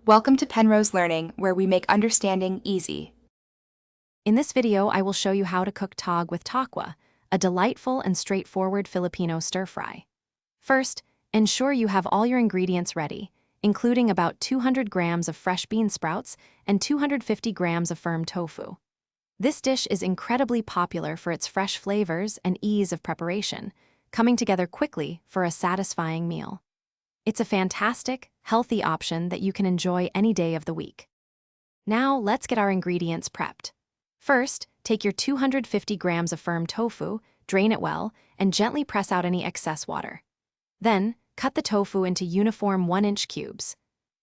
Welcome to Penrose Learning, where we make understanding easy. In this video, I will show you how to cook Togue with Tokwa, a delightful and straightforward Filipino stir-fry. First, ensure you have all your ingredients ready, including about 200 grams of fresh bean sprouts and 250 grams of firm tofu. This dish is incredibly popular for its fresh flavors and ease of preparation, coming together quickly for a satisfying meal. It's a fantastic, healthy option that you can enjoy any day of the week. Now, let's get our ingredients prepped. First, take your 250 grams of firm tofu, drain it well, and gently press out any excess water. Then, cut the tofu into uniform 1-inch cubes.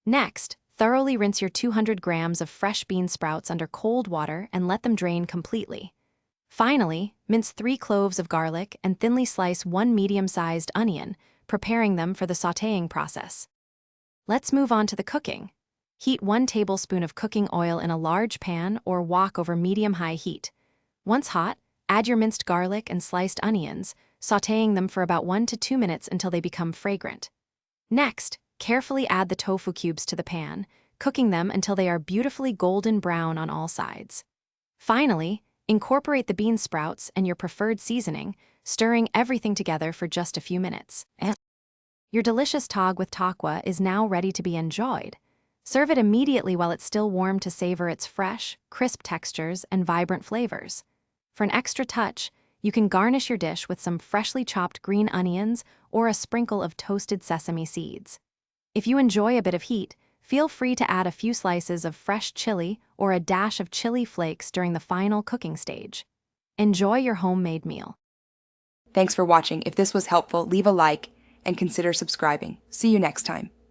Next, thoroughly rinse your 200 grams of fresh bean sprouts under cold water and let them drain completely. Finally, mince 3 cloves of garlic and thinly slice 1 medium-sized onion, preparing them for the sautéing process. Let's move on to the cooking. Heat 1 tablespoon of cooking oil in a large pan or wok over medium-high heat. Once hot, add your minced garlic and sliced onions, sautéing them for about 1 to 2 minutes until they become fragrant. Next, carefully add the tofu cubes to the pan, cooking them until they are beautifully golden brown on all sides. Finally, incorporate the bean sprouts and your preferred seasoning, stirring everything together for just a few minutes. Your delicious Togue with Tokwa is now ready to be enjoyed. Serve it immediately while it's still warm to savor its fresh, crisp textures and vibrant flavors. For an extra touch, you can garnish your dish with some freshly chopped green onions or a sprinkle of toasted sesame seeds. If you enjoy a bit of heat, feel free to add a few slices of fresh chili or a dash of chili flakes during the final cooking stage. Enjoy your homemade meal. Thanks for watching. If this was helpful, leave a like and consider subscribing. See you next time.